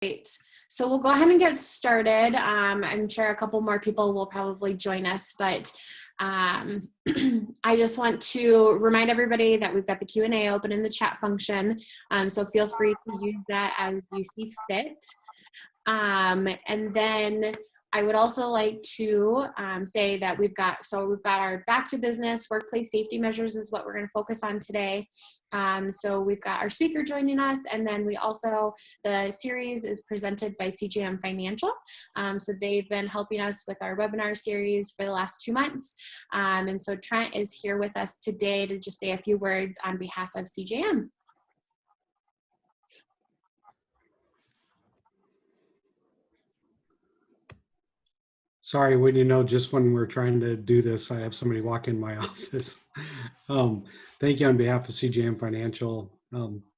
Great. So we'll go ahead and get started. I'm sure a couple more people will probably join us, but I just want to remind everybody that we've got the Q&A open in the chat function. So feel free to use that as you see fit. And then I would also like to say that we've got our back to business workplace safety measures is what we're going to focus on today. So we've got our speaker joining us, and then the series is presented by CJM Financial. So they've been helping us with our webinar series for the last 2 months. And so Trent is here with us today to just say a few words on behalf of CJM. Sorry, just when we're trying to do this, I have somebody walk in my office. Thank you on behalf of CJM Financial.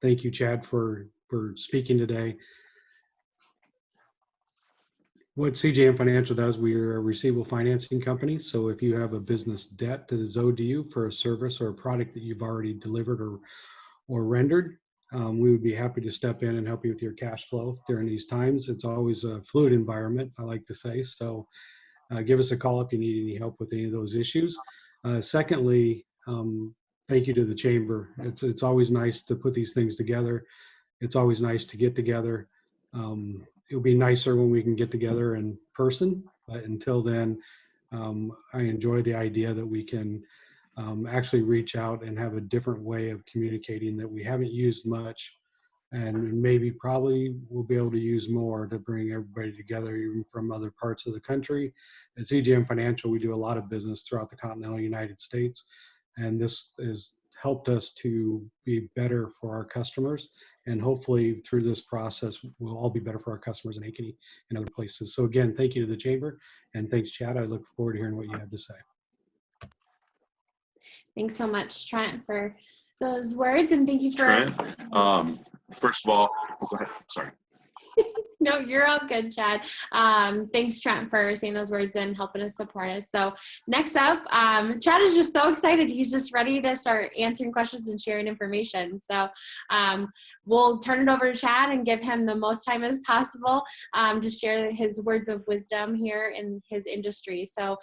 Thank you, Chad, for speaking today. What CJM Financial does, we are a receivable financing company. So if you have a business debt that is owed to you for a service or a product that you've already delivered or rendered, we would be happy to step in and help you with your cash flow during these times. It's always a fluid environment, I like to say. So give us a call if you need any help with any of those issues. Secondly, thank you to the Chamber. It's always nice to put these things together. It's always nice to get together. It'll be nicer when we can get together in person, but until then, I enjoy the idea that we can actually reach out and have a different way of communicating that we haven't used much, and probably we'll be able to use more to bring everybody together, even from other parts of the country. At CJM Financial, we do a lot of business throughout the continental United States, and this has helped us to be better for our customers. And hopefully through this process, we'll all be better for our customers in Ankeny and other places. So again, thank you to the Chamber, and thanks, Chad. I look forward to hearing what you have to say. Thanks so much, Trent, for those words, and thank you for Trent. First of all, go ahead. Sorry. No, you're all good, Chad. Thanks, Trent, for saying those words and helping us support us. So next up, Chad is just so excited. He's just ready to start answering questions and sharing information. So we'll turn it over to Chad and give him the most time as possible to share his words of wisdom here in his industry. So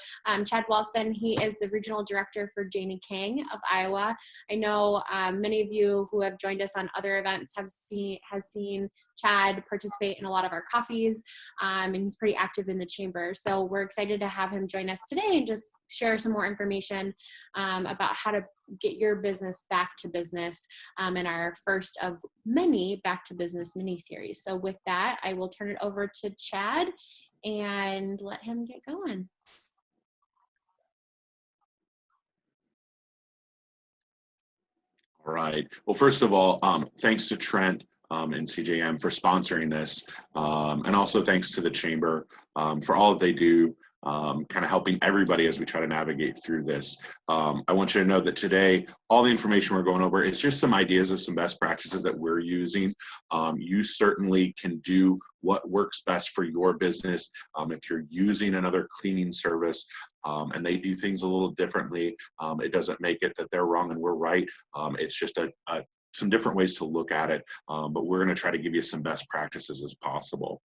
Chad Walston, he is the Regional Director for Jani-King of Iowa. I know many of you who have joined us on other events has seen Chad participate in a lot of our coffees, and he's pretty active in the Chamber. So we're excited to have him join us today and just share some more information about how to get your business back to business in our first of many Back to Business mini-series. So with that, I will turn it over to Chad and let him get going. All right. Well, first of all, thanks to Trent and CJM for sponsoring this, and also thanks to the Chamber for all that they do, kind of helping everybody as we try to navigate through this. I want you to know that today, all the information we're going over is just some ideas of some best practices that we're using. You certainly can do what works best for your business. If you're using another cleaning service and they do things a little differently, it doesn't make it that they're wrong and we're right. It's just some different ways to look at it, but we're going to try to give you some best practices as possible.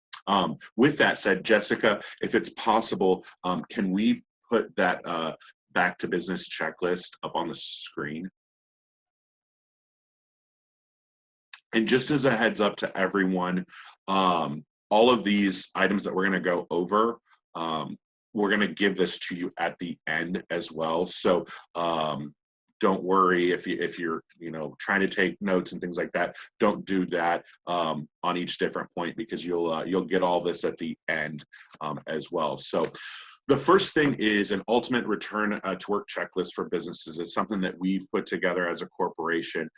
With that said, Jessica, if it's possible, can we put that back to business checklist up on the screen? And just as a heads up to everyone, all of these items that we're going to go over, we're going to give this to you at the end as well. So don't worry if you're trying to take notes and things like that. Don't do that on each different point, because you'll get all this at the end as well. So the first thing is an ultimate return to work checklist for businesses. It's something that we've put together as a corporation.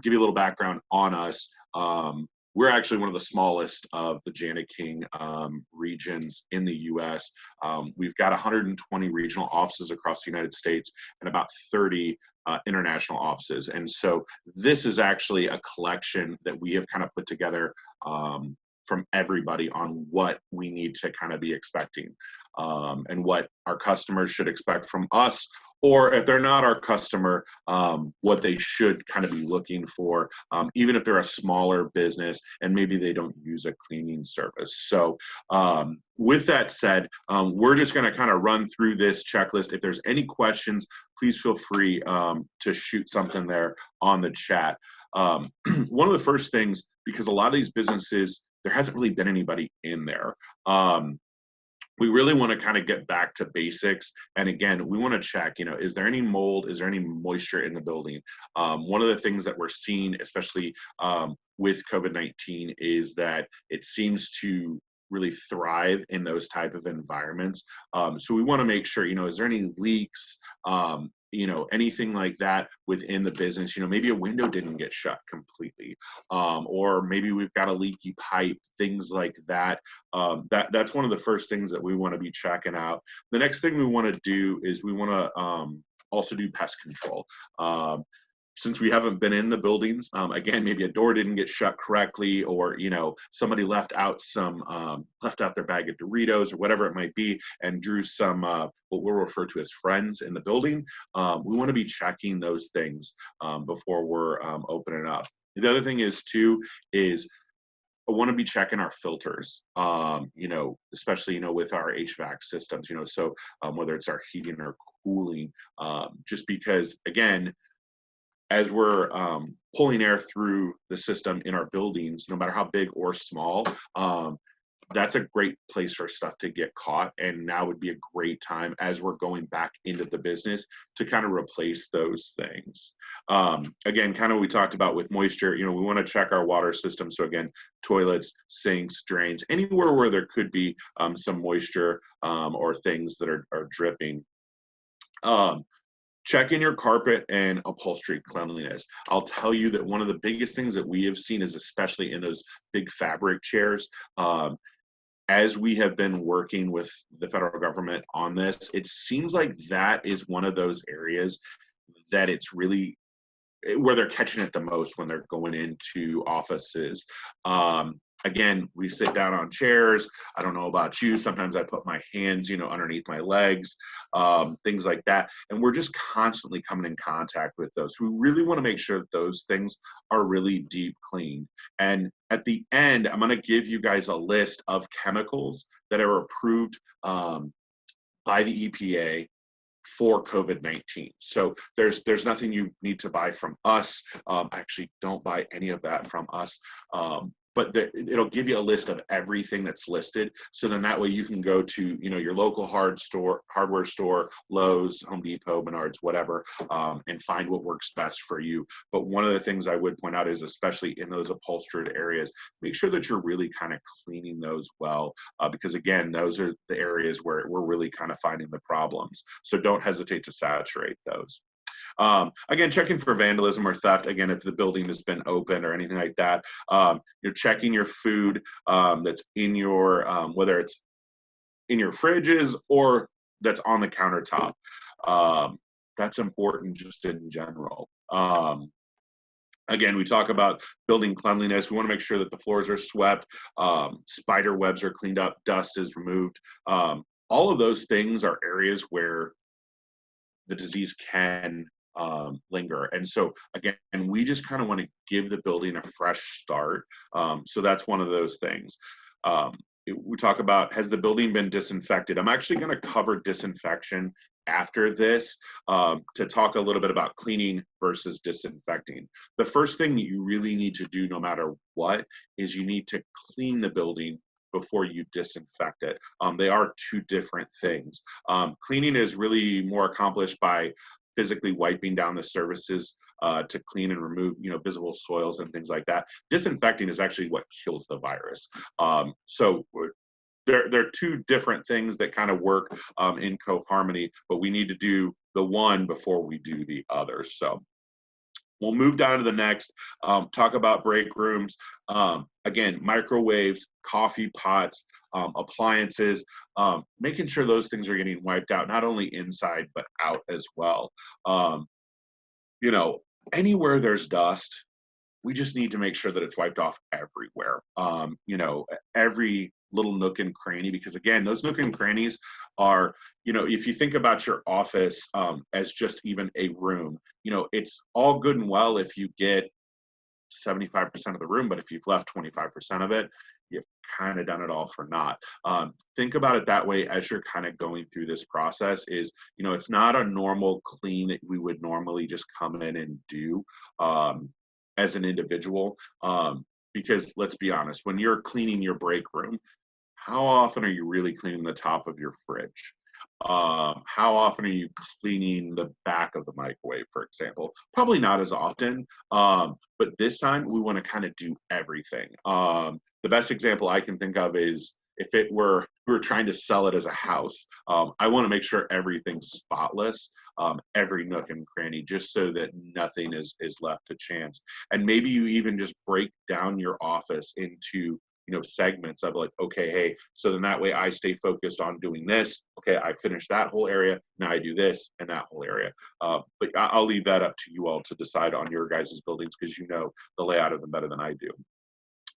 Give you a little background on us. We're actually one of the smallest of the Jani-King regions in the U.S. We've got 120 regional offices across the United States and about 30 international offices. And so this is actually a collection that we have kind of put together from everybody on what we need to kind of be expecting and what our customers should expect from us or if they're not our customer, what they should kind of be looking for, even if they're a smaller business and maybe they don't use a cleaning service. So with that said, we're just going to kind of run through this checklist. If there's any questions, please feel free to shoot something there on the chat. One of the first things, because a lot of these businesses, there hasn't really been anybody in there. We really want to kind of get back to basics. And again, we want to check, is there any mold? Is there any moisture in the building? One of the things that we're seeing, especially with COVID-19, is that it seems to really thrive in those type of environments. So we want to make sure, is there any leaks? Anything like that within the business, maybe a window didn't get shut completely, or maybe we've got a leaky pipe, things like that. That's one of the first things that we want to be checking out. The next thing we want to do is we want to also do pest control. Since we haven't been in the buildings, again, maybe a door didn't get shut correctly, or somebody left out their bag of Doritos or whatever it might be, and drew some what we'll refer to as friends in the building. We want to be checking those things before we're opening up. The other thing is I want to be checking our filters, especially, with our HVAC systems, so whether it's our heating or cooling, just because, again, as we're pulling air through the system in our buildings, no matter how big or small, that's a great place for stuff to get caught. And now would be a great time, as we're going back into the business, to kind of replace those things. Again, kind of we talked about with moisture, we want to check our water system. So again, toilets, sinks, drains, anywhere where there could be some moisture or things that are dripping. Check in your carpet and upholstery cleanliness. I'll tell you that one of the biggest things that we have seen is, especially in those big fabric chairs, as we have been working with the federal government on this, it seems like that is one of those areas that it's really where they're catching it the most when they're going into offices. Again, we sit down on chairs. I don't know about you. Sometimes I put my hands, underneath my legs, things like that. And we're just constantly coming in contact with those. We really want to make sure that those things are really deep cleaned. And at the end, I'm going to give you guys a list of chemicals that are approved by the EPA for COVID-19. So there's nothing you need to buy from us. Actually, don't buy any of that from us. But it'll give you a list of everything that's listed. So then that way you can go to, your local hardware store, Lowe's, Home Depot, Menards, whatever, and find what works best for you. But one of the things I would point out is, especially in those upholstered areas, make sure that you're really kind of cleaning those well, because again, those are the areas where we're really kind of finding the problems. So don't hesitate to saturate those. Again, checking for vandalism or theft. Again, if the building has been open or anything like that, you're checking your food that's in your, whether it's in your fridges or that's on the countertop. That's important just in general. Again, we talk about building cleanliness. We want to make sure that the floors are swept, spider webs are cleaned up, dust is removed. All of those things are areas where the disease can linger. And so again, we just kind of want to give the building a fresh start. So that's one of those things. We talk about, has the building been disinfected? I'm actually going to cover disinfection after this to talk a little bit about cleaning versus disinfecting. The first thing that you really need to do, no matter what, is you need to clean the building before you disinfect it. They are two different things. Cleaning is really more accomplished by physically wiping down the surfaces to clean and remove, visible soils and things like that. Disinfecting is actually what kills the virus. So they're two different things that kind of work in co-harmony, but we need to do the one before we do the other. So we'll move down to the next, talk about break rooms. Again, microwaves, coffee pots, appliances, making sure those things are getting wiped out, not only inside, but out as well. Anywhere there's dust, we just need to make sure that it's wiped off everywhere. Every little nook and cranny, because again, those nook and crannies are, if you think about your office as just even a room, it's all good and well if you get 75% of the room, but if you've left 25% of it, you've kind of done it all for naught. Think about it that way as you're kind of going through this process is, it's not a normal clean that we would normally just come in and do as an individual. Because let's be honest, when you're cleaning your break room, how often are you really cleaning the top of your fridge? How often are you cleaning the back of the microwave, for example? Probably not as often, but this time we want to kind of do everything. The best example I can think of is if we were trying to sell it as a house, I want to make sure everything's spotless, every nook and cranny, just so that nothing is left to chance. And maybe you even just break down your office into segments of like, okay, hey, so then that way I stay focused on doing this. Okay, I finished that whole area. Now I do this and that whole area. But I'll leave that up to you all to decide on your guys' buildings, because you know the layout of them better than I do.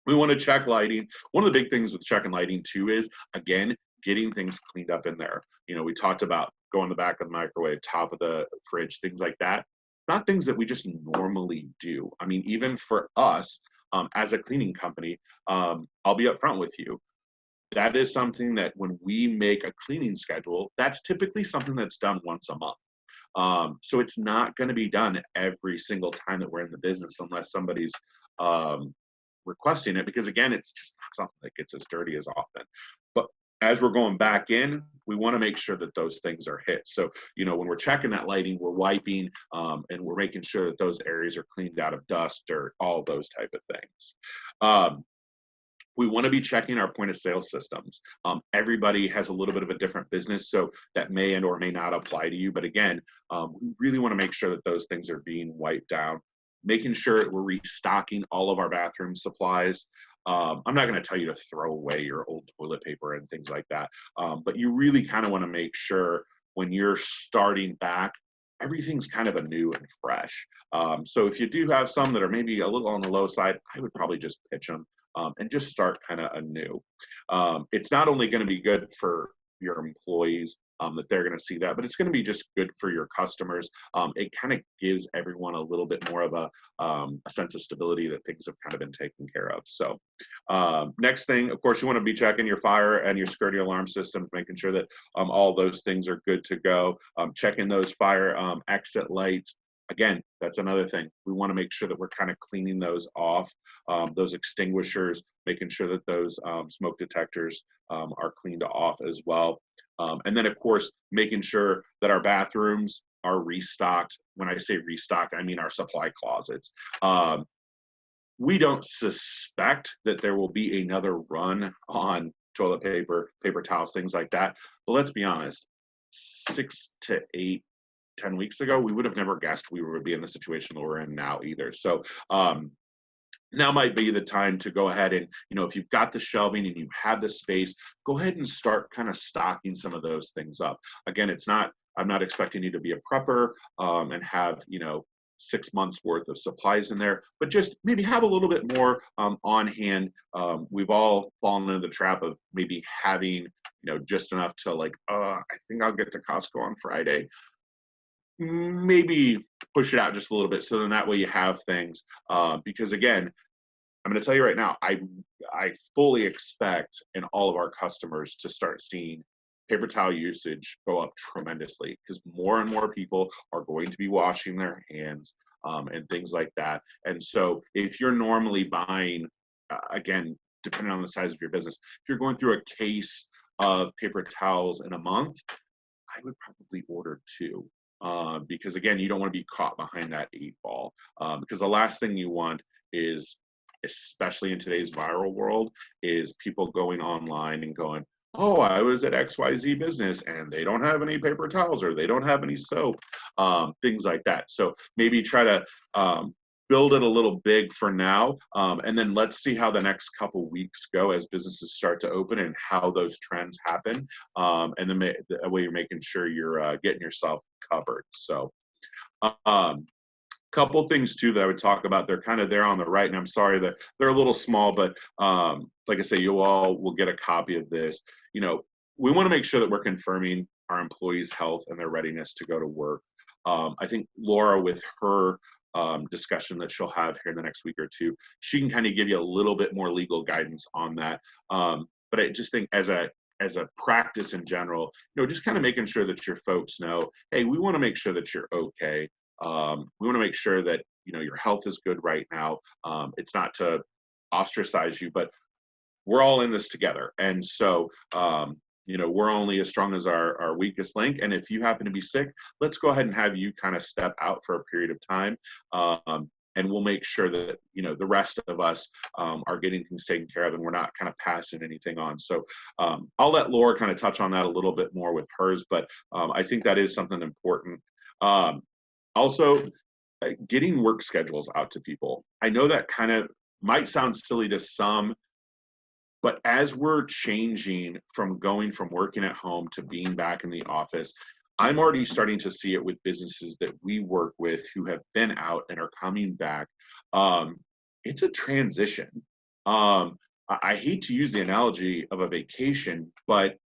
We want to check lighting. One of the big things with checking lighting too is, again, getting things cleaned up in there. We talked about going the back of the microwave, top of the fridge, things like that. Not things that we just normally do. I mean, even for us, as a cleaning company, I'll be upfront with you. That is something that when we make a cleaning schedule, that's typically something that's done once a month. So it's not going to be done every single time that we're in the business unless somebody's requesting it, because again, it's just not something that gets as dirty as often. But as we're going back in, we want to make sure that those things are hit. So, when we're checking that lighting, we're wiping and we're making sure that those areas are cleaned out of dust, dirt, all those type of things. We want to be checking our point of sale systems. Everybody has a little bit of a different business, so that may and or may not apply to you. But again, we really want to make sure that those things are being wiped down, making sure we're restocking all of our bathroom supplies. I'm not going to tell you to throw away your old toilet paper and things like that, but you really kind of want to make sure when you're starting back, everything's kind of anew and fresh. So if you do have some that are maybe a little on the low side, I would probably just pitch them and just start kind of anew. It's not only going to be good for your employees that they're going to see that, but it's going to be just good for your customers. It kind of gives everyone a little bit more of a sense of stability that things have kind of been taken care of. So next thing, of course, you want to be checking your fire and your security alarm systems, making sure that all those things are good to go. Checking those fire exit lights. Again, that's another thing. We want to make sure that we're kind of cleaning those off, those extinguishers, making sure that those smoke detectors are cleaned off as well. And then, of course, making sure that our bathrooms are restocked. When I say restocked, I mean our supply closets. We don't suspect that there will be another run on toilet paper, paper towels, things like that. But let's be honest, 6 to 8, 10 weeks ago, we would have never guessed we would be in the situation that we're in now either. So now might be the time to go ahead and, if you've got the shelving and you have the space, go ahead and start kind of stocking some of those things up. Again, I'm not expecting you to be a prepper and have, 6 months worth of supplies in there, but just maybe have a little bit more on hand. We've all fallen into the trap of maybe having, just enough to like, I think I'll get to Costco on Friday. Maybe push it out just a little bit, so then that way you have things. Because again, I'm going to tell you right now, I fully expect in all of our customers to start seeing paper towel usage go up tremendously, because more and more people are going to be washing their hands and things like that. And so if you're normally buying, again, depending on the size of your business, if you're going through a case of paper towels in a month, I would probably order 2. Because again, you don't want to be caught behind that 8 ball. Because the last thing you want is, especially in today's viral world, is people going online and going, oh, I was at XYZ business and they don't have any paper towels or they don't have any soap, things like that. So maybe try to build it a little big for now, and then let's see how the next couple weeks go as businesses start to open and how those trends happen, and then that way you're making sure you're getting yourself covered. So Couple things too that I would talk about. They're kind of there on the right, and I'm sorry that they're a little small, but like I say, you all will get a copy of this. You know, we want to make sure that we're confirming our employees' health and their readiness to go to work. I think Laura, with her discussion that she'll have here in the next week or two, she can kind of give you a little bit more legal guidance on that. But I just think as a practice in general, you know, just kind of making sure that your folks know, hey, we want to make sure that you're okay. We want to make sure that, you know, your health is good right now. It's not to ostracize you, but we're all in this together. And so, you know, we're only as strong as our weakest link. And if you happen to be sick, let's go ahead and have you kind of step out for a period of time. And we'll make sure that, you know, the rest of us are getting things taken care of, and we're not kind of passing anything on. So I'll let Laura kind of touch on that a little bit more with hers, but I think that is something important. Also, getting work schedules out to people. I know that kind of might sound silly to some, but as we're changing from going from working at home to being back in the office, I'm already starting to see it with businesses that we work with who have been out and are coming back. It's a transition. I hate to use the analogy of a vacation, but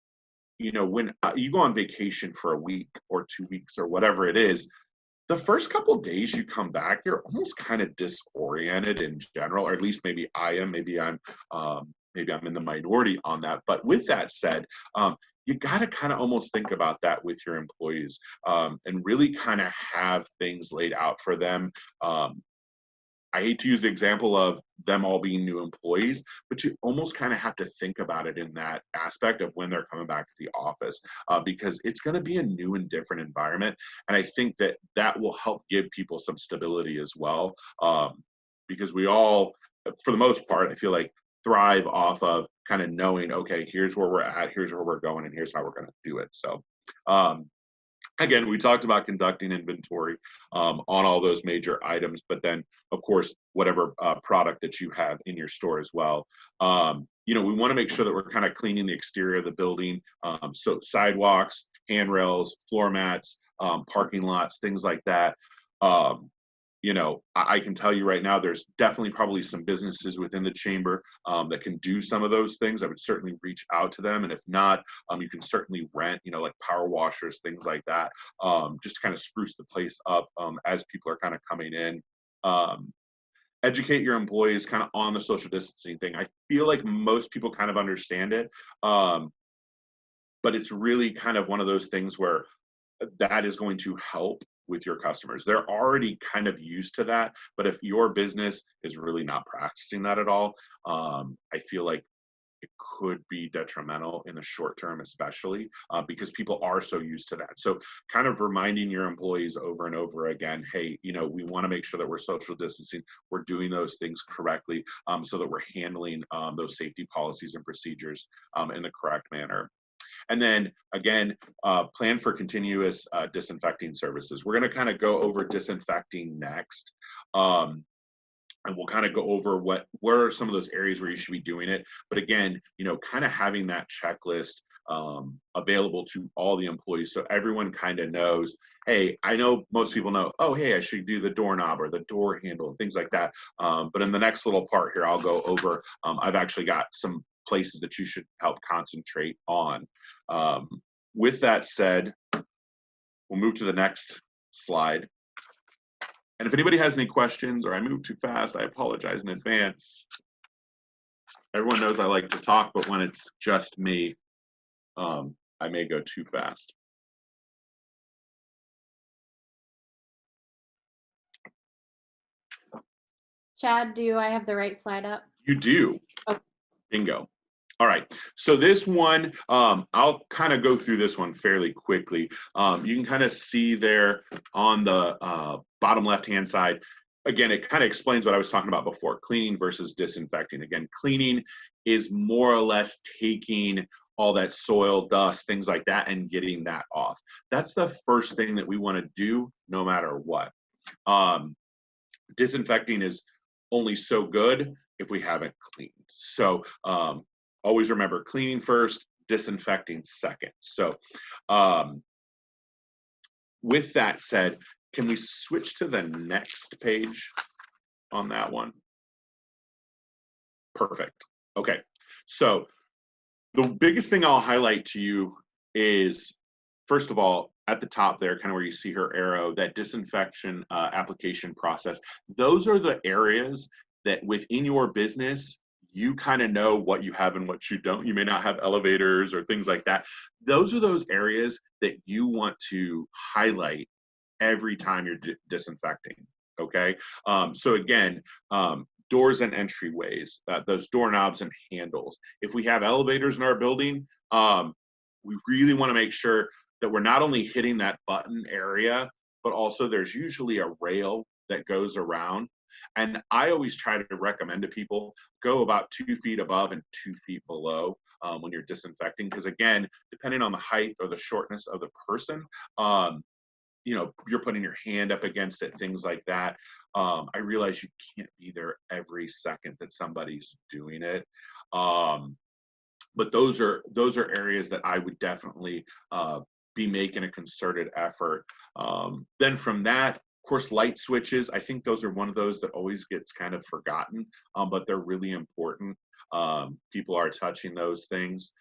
you know, when you go on vacation for a week or 2 weeks or whatever it is, the first couple of days you come back, you're almost kind of disoriented in general, or at least maybe I am. Maybe I'm in the minority on that. But with that said, you got to kind of almost think about that with your employees, and really kind of have things laid out for them. I hate to use the example of them all being new employees, but you almost kind of have to think about it in that aspect of when they're coming back to the office, because it's going to be a new and different environment. And I think that that will help give people some stability as well, because we all, for the most part, I feel like thrive off of kind of knowing, okay, here's where we're at, here's where we're going, and here's how we're going to do it. So, again, we talked about conducting inventory on all those major items, but then, of course, whatever product that you have in your store as well. You know, we want to make sure that we're kind of cleaning the exterior of the building. So sidewalks, handrails, floor mats, parking lots, things like that. You know, I can tell you right now, there's definitely probably some businesses within the chamber that can do some of those things. I would certainly reach out to them. And if not, you can certainly rent, you know, like power washers, things like that, just to kind of spruce the place up as people are kind of coming in. Educate your employees kind of on the social distancing thing. I feel like most people kind of understand it, but it's really kind of one of those things where that is going to help with your customers. They're already kind of used to that, but if your business is really not practicing that at all, I feel like it could be detrimental in the short term, especially because people are so used to that. So kind of reminding your employees over and over again, hey, you know, we want to make sure that we're social distancing, we're doing those things correctly, so that we're handling those safety policies and procedures in the correct manner. And then again, plan for continuous disinfecting services. We're going to kind of go over disinfecting next. And we'll kind of go over what are some of those areas where you should be doing it. But again, you know, kind of having that checklist available to all the employees, so everyone kind of knows, hey, I know most people know, oh, hey, I should do the doorknob or the door handle and things like that. But in the next little part here, I'll go over, I've actually got some places that you should help concentrate on. With that said, we'll move to the next slide. And if anybody has any questions or I move too fast, I apologize in advance. Everyone knows I like to talk, but when it's just me, I may go too fast. Chad, do I have the right slide up? You do. Okay. Bingo. All right, so this one, I'll kind of go through this one fairly quickly. You can kind of see there on the bottom left-hand side, again, it kind of explains what I was talking about before, cleaning versus disinfecting. Again, cleaning is more or less taking all that soil, dust, things like that, and getting that off. That's the first thing that we want to do no matter what. Disinfecting is only so good if we haven't cleaned. So always remember, cleaning first, disinfecting second. So with that said, can we switch to the next page on that one? Perfect. Okay. So the biggest thing I'll highlight to you is, first of all, at the top there, kind of where you see her arrow, that disinfection application process. Those are the areas that within your business, you kind of know what you have and what you don't. You may not have elevators or things like that. Those are those areas that you want to highlight every time you're disinfecting. Okay. So again, doors and entryways, those doorknobs and handles. If we have elevators in our building, we really want to make sure that we're not only hitting that button area, but also there's usually a rail that goes around. And I always try to recommend to people go about 2 feet above and 2 feet below when you're disinfecting, because again, depending on the height or the shortness of the person, you know, you're putting your hand up against it, things like that. I realize you can't be there every second that somebody's doing it. But those are areas that I would definitely be making a concerted effort. Then from that, of course, light switches. I think those are one of those that always gets kind of forgotten, but they're really important. People are touching those things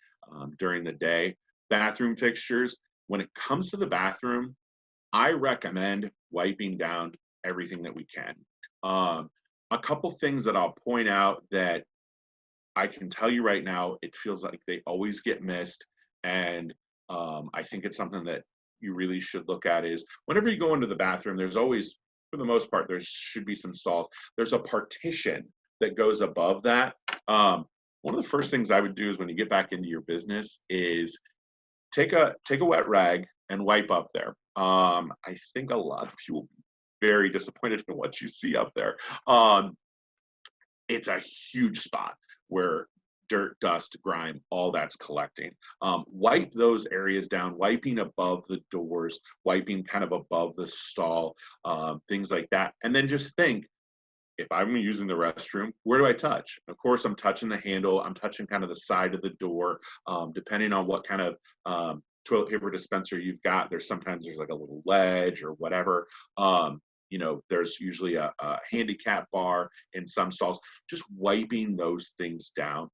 during the day. Bathroom fixtures. When it comes to the bathroom, I recommend wiping down everything that we can. A couple things that I'll point out that I can tell you right now, it feels like they always get missed. And I think it's something that you really should look at is whenever you go into the bathroom, there's always, for the most part, there should be some stalls. There's a partition that goes above that. One of the first things I would do is when you get back into your business is take a wet rag and wipe up there. I think a lot of you will be very disappointed in what you see up there. It's a huge spot where dirt, dust, grime, all that's collecting. Wipe those areas down, wiping above the doors, wiping kind of above the stall, things like that. And then just think, if I'm using the restroom, where do I touch? Of course, I'm touching the handle. I'm touching kind of the side of the door, depending on what kind of toilet paper dispenser you've got. There's like a little ledge or whatever. You know, there's usually a handicap bar in some stalls. Just wiping those things down.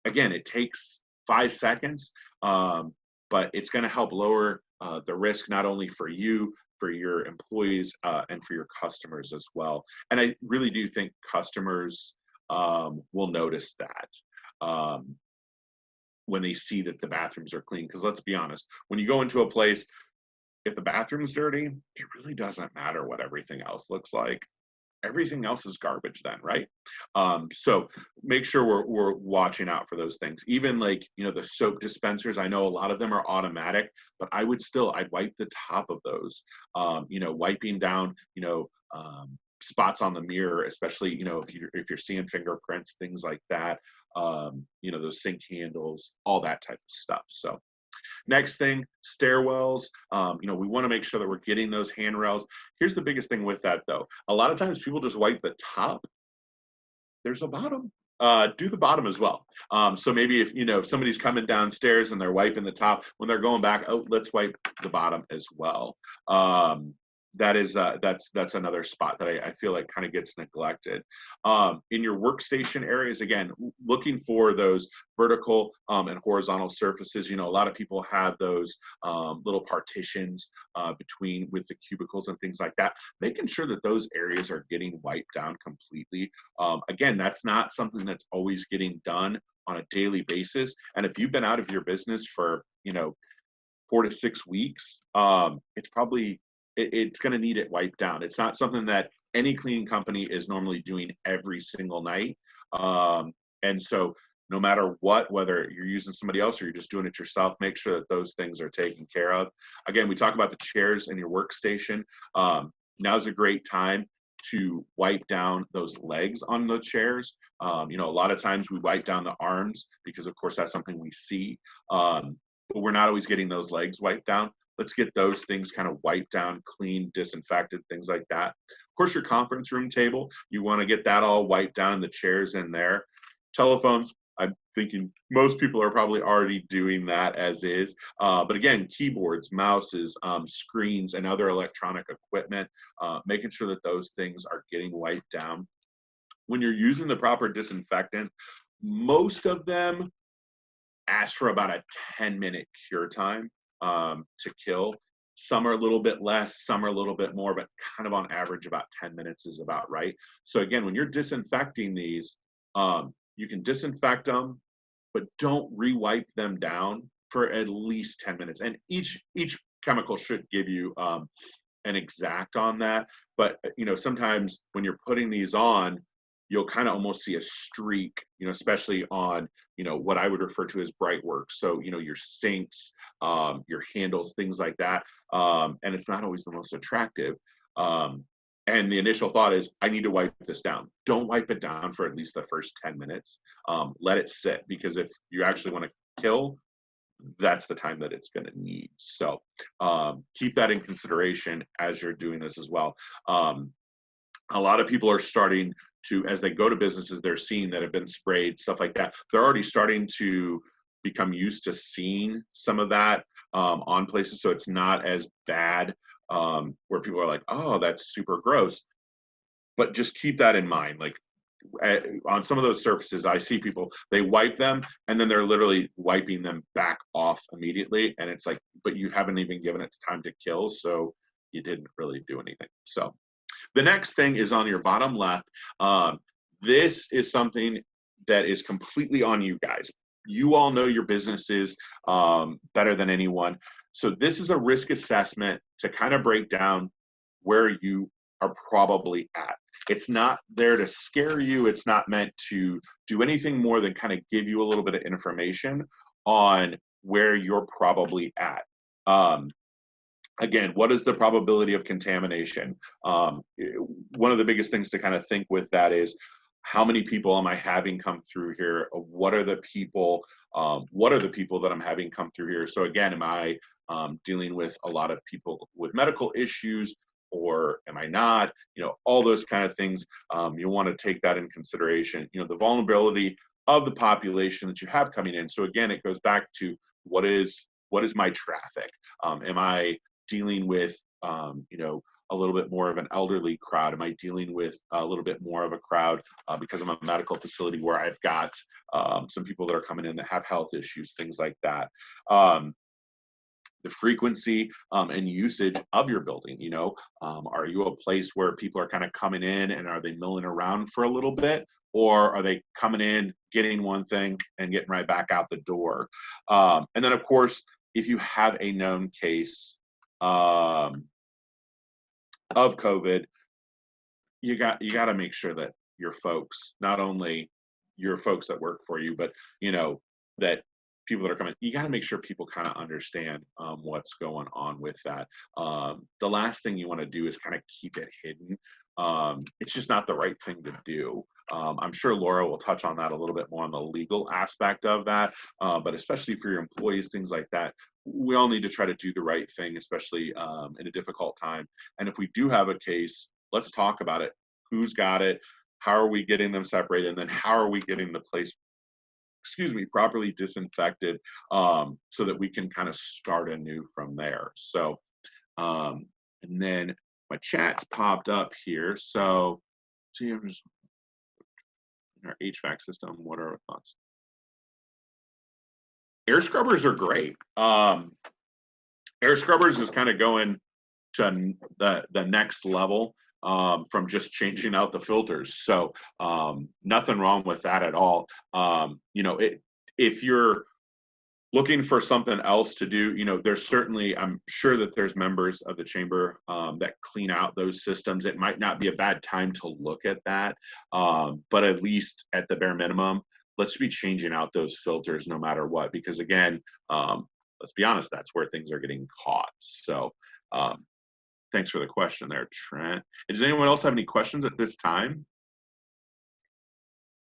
Again, it takes 5 seconds, but it's going to help lower the risk not only for you, for your employees, and for your customers as well. And I really do think customers will notice that when they see that the bathrooms are clean. Because let's be honest, when you go into a place, if the bathroom's dirty, it really doesn't matter what everything else looks like. Everything else is garbage then, right? So make sure we're watching out for those things. Even like, you know, the soap dispensers, I know a lot of them are automatic, but I'd wipe the top of those, you know, wiping down, you know, spots on the mirror, especially, you know, if you're seeing fingerprints, things like that, you know, those sink handles, all that type of stuff. So next thing, stairwells. You know, we want to make sure that we're getting those handrails. Here's the biggest thing with that, though. A lot of times people just wipe the top. There's a bottom. Do the bottom as well. So maybe if, you know, if somebody's coming downstairs and they're wiping the top, when they're going back, oh, let's wipe the bottom as well. That's another spot that I feel like kind of gets neglected. In your workstation areas, again, looking for those vertical and horizontal surfaces. You know, a lot of people have those little partitions with the cubicles and things like that. Making sure that those areas are getting wiped down completely. Again, that's not something that's always getting done on a daily basis. And if you've been out of your business for, you know, 4 to 6 weeks, it's going to need it wiped down. It's not something that any cleaning company is normally doing every single night. And so no matter what, whether you're using somebody else or you're just doing it yourself, make sure that those things are taken care of. Again, we talk about the chairs in your workstation. Now's a great time to wipe down those legs on the chairs. You know, a lot of times we wipe down the arms because, of course, that's something we see. But we're not always getting those legs wiped down. Let's get those things kind of wiped down, clean, disinfected, things like that. Of course, your conference room table, you want to get that all wiped down and the chairs in there. Telephones, I'm thinking most people are probably already doing that as is. But again, keyboards, mouses, screens, and other electronic equipment, making sure that those things are getting wiped down. When you're using the proper disinfectant, most of them ask for about a 10-minute cure time to kill. Some are a little bit less, some are a little bit more, but kind of on average about 10 minutes is about right. So again, when you're disinfecting these, you can disinfect them, but don't re-wipe them down for at least 10 minutes. And each chemical should give you an exact on that. But sometimes when you're putting these on, you'll kind of almost see a streak, especially on, what I would refer to as bright work. So, your sinks, your handles, things like that. And it's not always the most attractive. And the initial thought is, I need to wipe this down. Don't wipe it down for at least the first 10 minutes. Let it sit, because if you actually want to kill, that's the time that it's going to need. So keep that in consideration as you're doing this as well. A lot of people are starting to, as they go to businesses they're seeing that have been sprayed, stuff like that, they're already starting to become used to seeing some of that on places, so it's not as bad where people are like, oh, that's super gross. But just keep that in mind. Like on some of those surfaces, I see people, they wipe them and then they're literally wiping them back off immediately, and it's like, but you haven't even given it time to kill, so you didn't really do anything. So the next thing is on your bottom left. This is something that is completely on you guys. You all know your businesses better than anyone. So this is a risk assessment to kind of break down where you are probably at. It's not there to scare you. It's not meant to do anything more than kind of give you a little bit of information on where you're probably at. Again, what is the probability of contamination? One of the biggest things to kind of think with that is, how many people am I having come through here? What are the people that I'm having come through here? So again, am I dealing with a lot of people with medical issues, or am I not? All those kind of things. You want to take that in consideration. The vulnerability of the population that you have coming in. So again, it goes back to what is my traffic? Am I dealing with a little bit more of an elderly crowd? Am I dealing with a little bit more of a crowd because I'm a medical facility where I've got some people that are coming in that have health issues, things like that. The frequency and usage of your building. Are you a place where people are kind of coming in and are they milling around for a little bit, or are they coming in, getting one thing and getting right back out the door? And then of course, if you have a known case of COVID, you got to make sure that your folks, not only your folks that work for you, but that people that are coming, you got to make sure people kind of understand what's going on with that. The last thing you want to do is kind of keep it hidden. It's just not the right thing to do. I'm sure Laura will touch on that a little bit more on the legal aspect of that, but especially for your employees, things like that, we all need to try to do the right thing, especially in a difficult time. And if we do have a case, let's talk about it. Who's got it? How are we getting them separated? And then how are we getting the place, properly disinfected, so that we can kind of start anew from there. So, and then my chat's popped up here. So, see, I'm just in our HVAC system. What are our thoughts? Air scrubbers are great. Air scrubbers is kind of going to the next level from just changing out the filters. So nothing wrong with that at all. If you're looking for something else to do, there's certainly, I'm sure that there's members of the chamber that clean out those systems. It might not be a bad time to look at that, but at least at the bare minimum, let's be changing out those filters no matter what, because again, let's be honest, that's where things are getting caught. So thanks for the question there, Trent. Does anyone else have any questions at this time?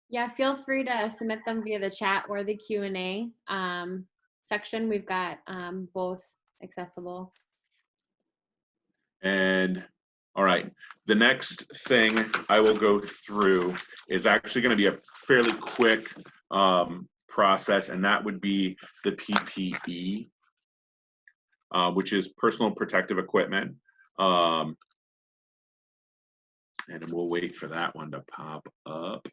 Yeah, feel free to submit them via the chat or the Q&A section. We've got both accessible. And all right, the next thing I will go through is actually going to be a fairly quick process, and that would be the PPE, which is personal protective equipment. And we'll wait for that one to pop up.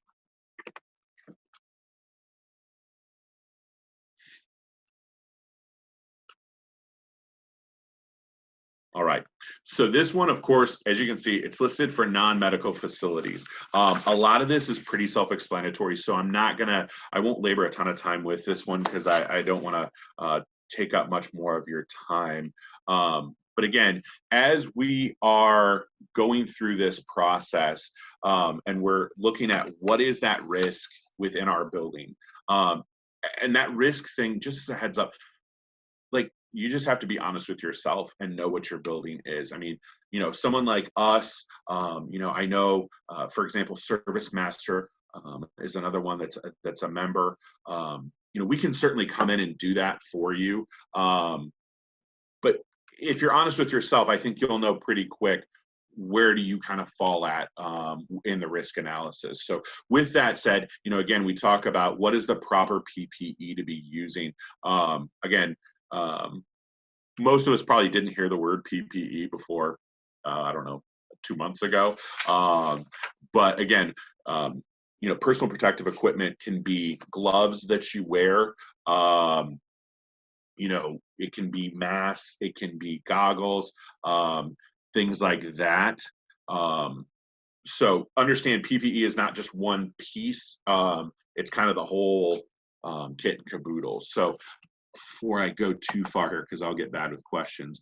All right, so this one, of course, as you can see, it's listed for non-medical facilities. A lot of this is pretty self-explanatory, so I won't labor a ton of time with this one because I don't want to take up much more of your time. But again, as we are going through this process and we're looking at what is that risk within our building, and that risk thing, just as a heads up, like, you just have to be honest with yourself and know what your building is. I mean, someone like us, I know, for example, Service Master is another one that's a member. We can certainly come in and do that for you. But if you're honest with yourself, I think you'll know pretty quick where do you kind of fall at in the risk analysis. So with that said, again, we talk about what is the proper PPE to be using. Again, most of us probably didn't hear the word PPE before, I don't know, 2 months ago. But again, personal protective equipment can be gloves that you wear. It can be masks, it can be goggles, things like that. So understand PPE is not just one piece. It's kind of the whole kit and caboodle. So before I go too far here, because I'll get bad with questions,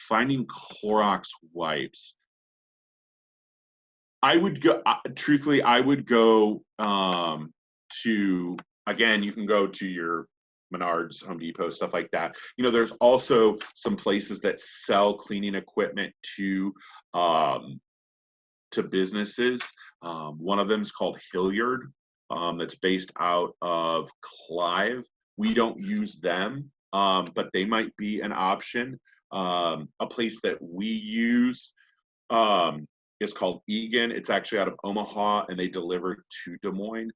finding Clorox wipes. I would go, truthfully, I would go to, again, you can go to your Menards, Home Depot, stuff like that. There's also some places that sell cleaning equipment to businesses. One of them is called Hilliard, that's based out of Clive. We don't use them, but they might be an option. A place that we use is called Egan. It's actually out of Omaha, and they deliver to Des Moines.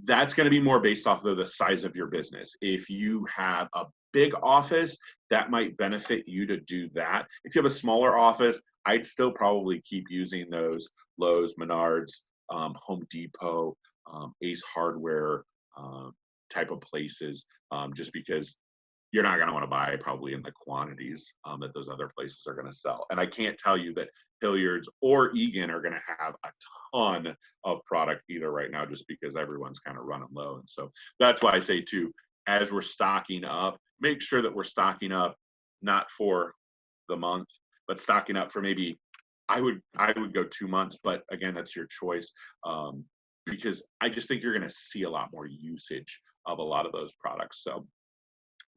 That's going to be more based off of the size of your business. If you have a big office, that might benefit you to do that. If you have a smaller office, I'd still probably keep using those Lowe's, Menards, Home Depot, Ace Hardware type of places, just because you're not going to want to buy probably in the quantities that those other places are going to sell. And I can't tell you that Hilliard's or Egan are going to have a ton of product either right now, just because everyone's kind of running low. And so that's why I say too, as we're stocking up, make sure that we're stocking up not for the month, but stocking up for maybe, I would go 2 months, but again, that's your choice, because I just think you're going to see a lot more usage of a lot of those products. So,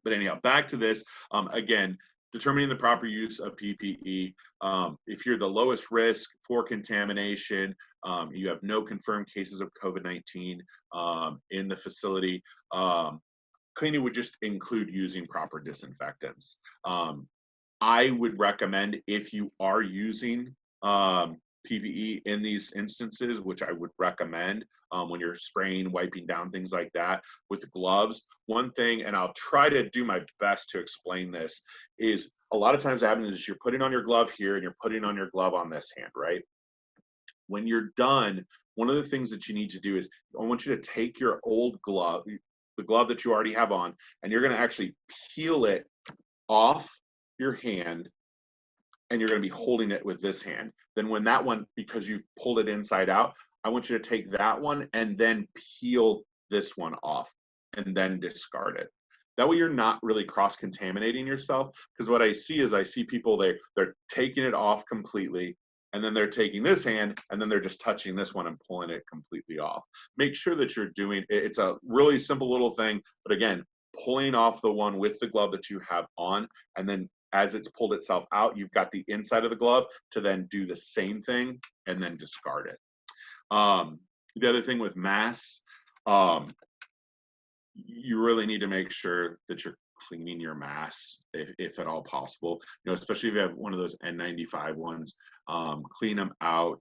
but anyhow, back to this. Again, determining the proper use of PPE. If you're the lowest risk for contamination, you have no confirmed cases of COVID-19 in the facility, cleaning would just include using proper disinfectants. I would recommend, if you are using PPE in these instances, which I would recommend when you're spraying, wiping down, things like that, with gloves. One thing, and I'll try to do my best to explain this, is a lot of times what happens is you're putting on your glove here and you're putting on your glove on this hand, right? When you're done, one of the things that you need to do is, I want you to take your old glove, the glove that you already have on, and you're going to actually peel it off your hand, and you're going to be holding it with this hand. Then when that one, because you've pulled it inside out, I want you to take that one and then peel this one off and then discard it. That way you're not really cross-contaminating yourself, because what I see people, they're taking it off completely, and then they're taking this hand and then they're just touching this one and pulling it completely off. Make sure that you're doing, it's a really simple little thing, but again, pulling off the one with the glove that you have on, and then as it's pulled itself out, you've got the inside of the glove to then do the same thing and then discard it. The other thing with masks, you really need to make sure that you're cleaning your masks if at all possible. Especially if you have one of those N95 ones, clean them out.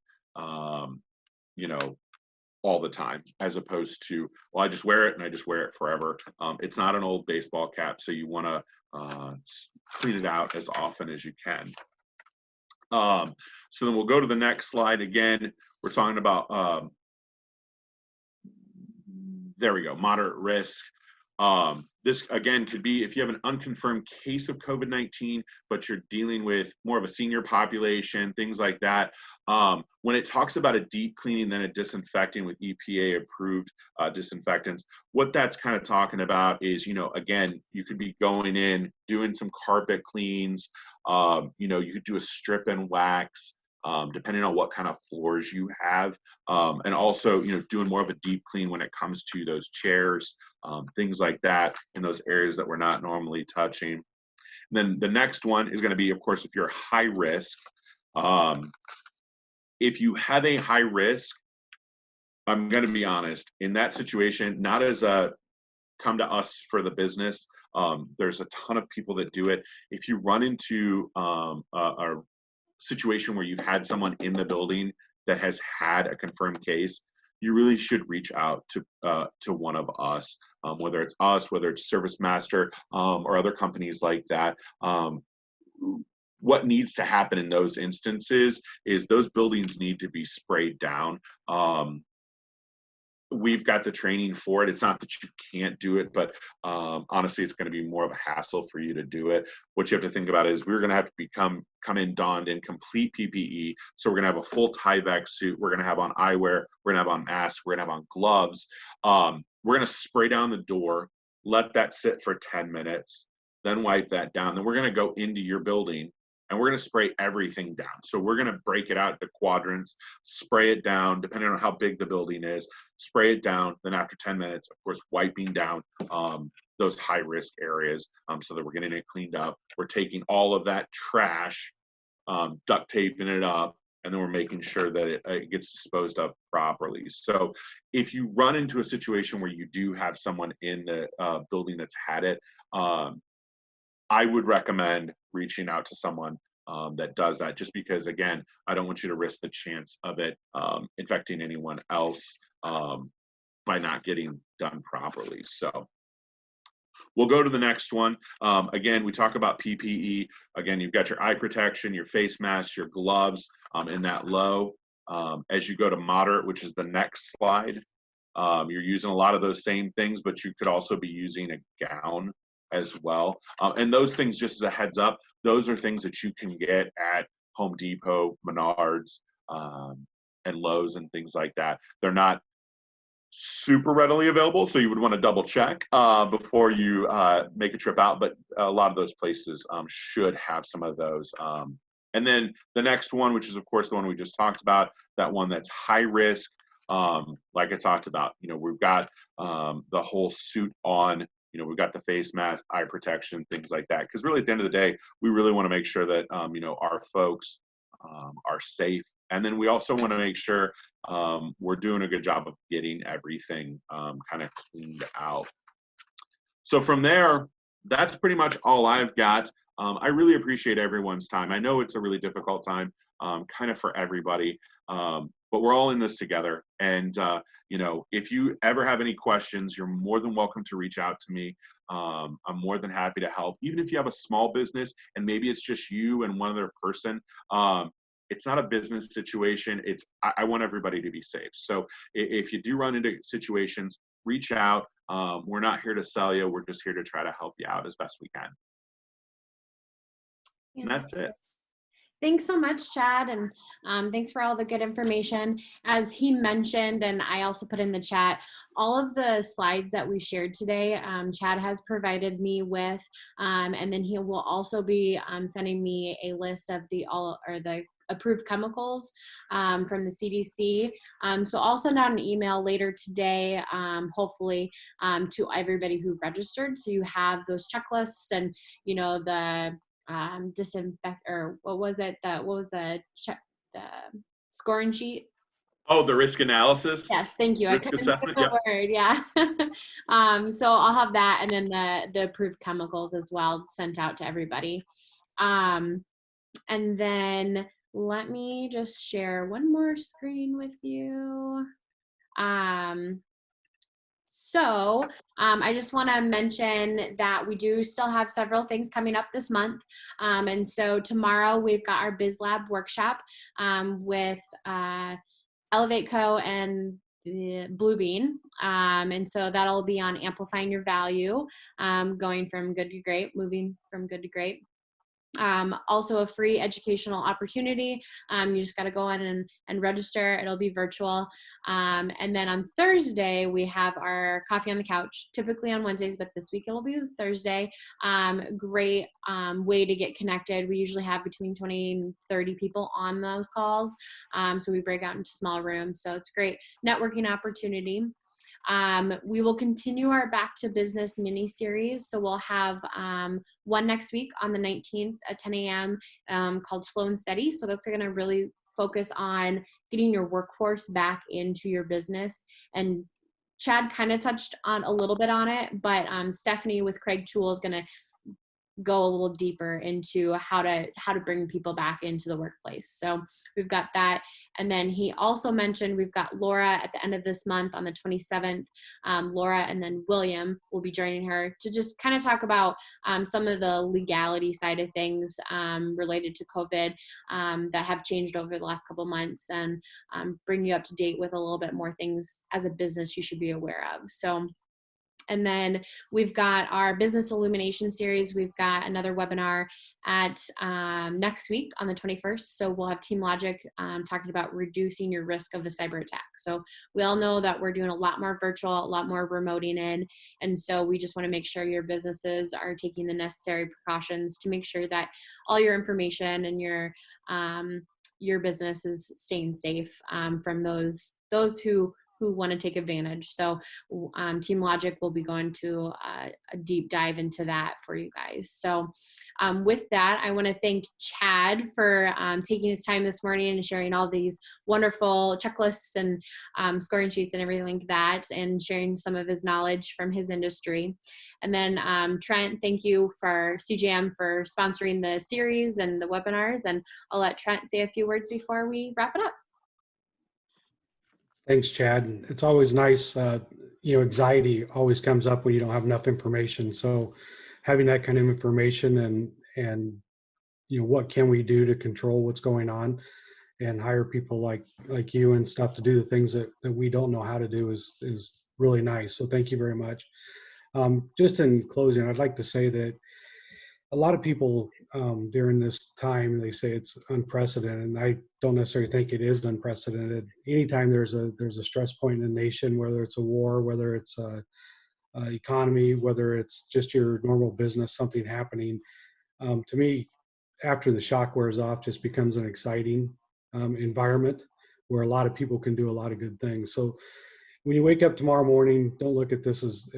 all the time, as opposed to, well, I just wear it and I just wear it forever. It's not an old baseball cap, so you want to clean it out as often as you can. So then we'll go to the next slide. Again, we're talking about, there we go, moderate risk. This again could be if you have an unconfirmed case of COVID-19, but you're dealing with more of a senior population, things like that. When it talks about a deep cleaning, then a disinfecting with EPA approved disinfectants, what that's kind of talking about is, again, you could be going in, doing some carpet cleans, you could do a strip and wax, depending on what kind of floors you have. And also, doing more of a deep clean when it comes to those chairs, things like that in those areas that we're not normally touching. And then the next one is going to be, of course, if you're high risk. If you have a high risk, I'm going to be honest, in that situation, not as a come to us for the business. There's a ton of people that do it. If you run into a situation where you've had someone in the building that has had a confirmed case, you really should reach out to one of us, whether it's us, whether it's Service Master, or other companies like that. What needs to happen in those instances is those buildings need to be sprayed down. We've got the training for it. It's not that you can't do it, but honestly, it's going to be more of a hassle for you to do it. What you have to think about is we're going to have to come in donned in complete PPE. So we're going to have a full Tyvek suit. We're going to have on eyewear. We're going to have on masks. We're going to have on gloves. We're going to spray down the door, let that sit for 10 minutes, then wipe that down. Then we're going to go into your building and we're going to spray everything down. So we're going to break it out into quadrants, spray it down, depending on how big the building is, spray it down. Then after 10 minutes, of course, wiping down those high-risk areas so that we're getting it cleaned up. We're taking all of that trash, duct taping it up, and then we're making sure that it gets disposed of properly. So if you run into a situation where you do have someone in the building that's had it, I would recommend reaching out to someone that does that, just because, again, I don't want you to risk the chance of it infecting anyone else by not getting done properly. So we'll go to the next one. Again, we talk about PPE. Again, you've got your eye protection, your face mask, your gloves in that low. As you go to moderate, which is the next slide, you're using a lot of those same things, but you could also be using a gown as well. And those things, just as a heads up, those are things that you can get at Home Depot, Menards, and Lowe's and things like that. They're not super readily available, so you would want to double check before you make a trip out, but a lot of those places should have some of those. And then the next one, which is of course the one we just talked about, that one that's high risk, like I talked about, we've got the whole suit on, we've got the face mask, eye protection, things like that. Because really, at the end of the day, we really want to make sure that, our folks are safe. And then we also want to make sure we're doing a good job of getting everything kind of cleaned out. So from there, that's pretty much all I've got. I really appreciate everyone's time. I know it's a really difficult time kind of for everybody, but we're all in this together. And, if you ever have any questions, you're more than welcome to reach out to me. I'm more than happy to help. Even if you have a small business and maybe it's just you and one other person, it's not a business situation. I want everybody to be safe. So if you do run into situations, reach out. We're not here to sell you. We're just here to try to help you out as best we can. And that's it. Thanks so much, Chad, and thanks for all the good information. As he mentioned, and I also put in the chat, all of the slides that we shared today, Chad has provided me with, and then he will also be sending me a list of the approved chemicals from the CDC. So I'll send out an email later today, hopefully, to everybody who registered. So you have those checklists and, the disinfect, or what was the scoring sheet? Oh, the risk analysis? Yes, thank you. Risk I couldn't assessment, think of the word, yeah. So I'll have that, and then the approved chemicals as well sent out to everybody. And then let me just share one more screen with you. I just want to mention that we do still have several things coming up this month. And so tomorrow we've got our Biz Lab workshop with Elevate Co. and Bluebeam. And so that'll be on amplifying your value, going from good to great, moving from good to great. Also a free educational opportunity. You just got to go in and register. It'll be virtual. And then on Thursday, we have our coffee on the couch, typically on Wednesdays, but this week it'll be Thursday. Great way to get connected. We usually have between 20 and 30 people on those calls. So we break out into small rooms. So it's a great networking opportunity. We will continue our Back to Business mini series. So we'll have one next week on the 19th at 10 a.m. Called Slow and Steady. So that's going to really focus on getting your workforce back into your business. And Chad kind of touched on a little bit on it, but Stephanie with Craig Toole is going to go a little deeper into how to bring people back into the workplace. So we've got that. And then he also mentioned we've got Laura at the end of this month on the 27th. Laura and then William will be joining her to just kind of talk about some of the legality side of things related to COVID that have changed over the last couple months, and bring you up to date with a little bit more things as a business you should be aware of. So, and then we've got our Business Illumination series. We've got another webinar at next week on the 21st. So we'll have Team Logic talking about reducing your risk of a cyber attack. So we all know that we're doing a lot more virtual, a lot more remoting in. And so we just want to make sure your businesses are taking the necessary precautions to make sure that all your information and your business is staying safe from those who want to take advantage. So Team Logic will be going to a deep dive into that for you guys. So with that, I want to thank Chad for taking his time this morning and sharing all these wonderful checklists and scoring sheets and everything like that, and sharing some of his knowledge from his industry. And then Trent, thank you for CJM for sponsoring the series and the webinars. And I'll let Trent say a few words before we wrap it up. Thanks, Chad. It's always nice, anxiety always comes up when you don't have enough information. So having that kind of information and what can we do to control what's going on and hire people like you and stuff to do the things that we don't know how to do is really nice. So thank you very much. Just in closing, I'd like to say that a lot of people during this time, they say it's unprecedented, and I don't necessarily think it is unprecedented. Anytime there's a stress point in the nation, whether it's a war, whether it's a economy, whether it's just your normal business, something happening, to me, after the shock wears off, just becomes an exciting environment where a lot of people can do a lot of good things. So when you wake up tomorrow morning, don't look at this as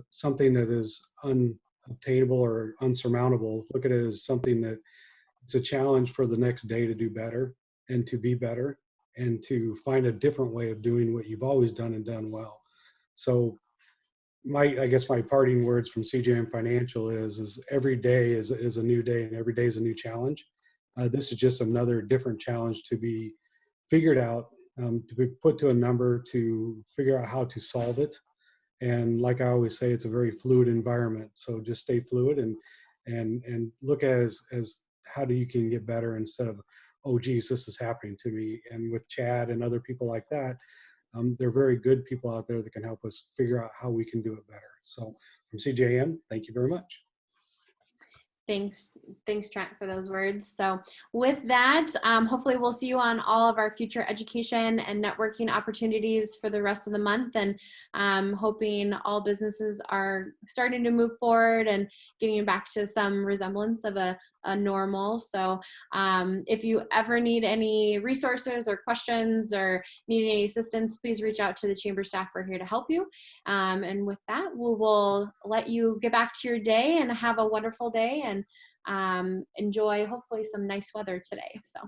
something that is unobtainable or unsurmountable. Look at it as something that it's a challenge for the next day to do better and to be better and to find a different way of doing what you've always done and done well. So I guess my parting words from CJM Financial is every day is a new day, and every day is a new challenge. This is just another different challenge to be figured out, to be put to a number, to figure out how to solve it. And like I always say, it's a very fluid environment. So just stay fluid and look at it as how you can get better instead of, oh geez, this is happening to me. And with Chad and other people like that, they're very good people out there that can help us figure out how we can do it better. So from CJM, thank you very much. Thanks, Trent, for those words. So with that, hopefully we'll see you on all of our future education and networking opportunities for the rest of the month, and hoping all businesses are starting to move forward and getting back to some resemblance of a normal. So if you ever need any resources or questions or need any assistance, please reach out to the chamber staff. We're here to help you. And with that, we'll let you get back to your day and have a wonderful day, and enjoy hopefully some nice weather today. So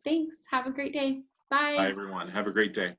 thanks. Have a great day. Bye. Bye, everyone. Have a great day.